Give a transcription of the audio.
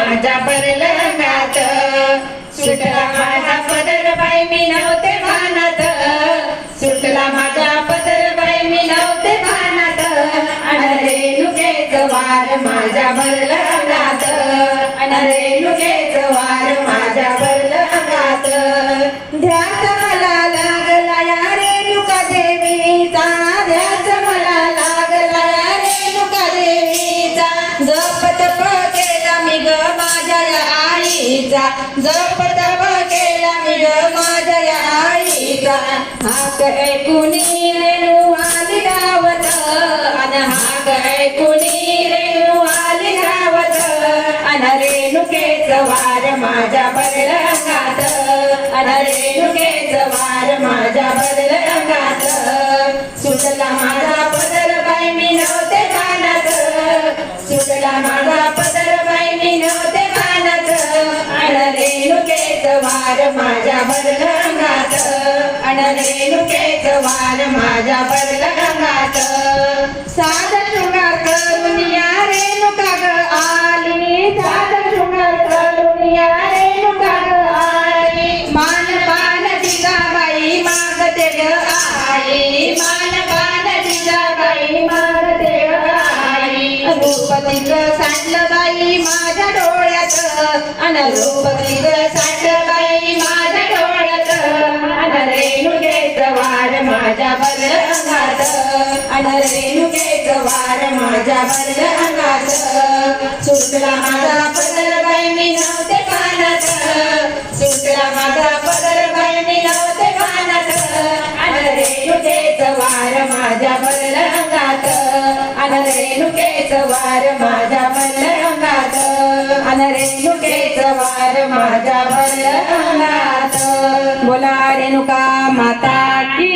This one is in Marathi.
माझ्या बरलंगात सुटला माझा पदर बाई मी नव्हते भानात सुटला माझा पदर बाई मी नव्हते भानात रेणुकेच वार माझ्या बरलंगात रेणुकेच वार माझ्या बरलंगात ध्यास मला लागला या रेणुका देवीचा ध्यास मला लागला या रेणुका देवीचा जप तप केला मी ग माझ्या आईचा जप तप केला मी ग माझ्या आईचा हाक ऐकुनी रेणू आली गावत हाक ऐकुनी रेणू आली गावत रेणुकेच वार माझ्या बरलंगात रेणुकेच वार माझ्या बरलंगात सुटला माझा पदर बाई मी नव्हते भानात सुटला माझा पदर बाई मी नव्हते भानात रेणुकेच वार माझ्या बरलंगात रेणुकेच वार माझ्या बरलंगात साध शृंगार करून या रेणुका ग आली साध शृंगार करून या रेणुका ग आली मानपान जिजाबाई मागते ग आई मानपान जिजाबाई मागते ग आई रूपतिक सांडलं बाई माझ्या डोळ्यात रूपतिक सांडलं बाई माझ्या डोळ्यात रेणुकेच वार माझ्या बरलंगात रेणुकेच वार माझ्या बरलंगात सुटला माझा पदर बाई मी नव्हते भानात सुटला माझा पदर बाई मी नव्हते भानात रेणुकेच वार माझ्या बरलंगात रेणुकेच वार माझ्या बरलंगात रेणुकेच वार माझ्या बरलंगात बोला रेणुका माता की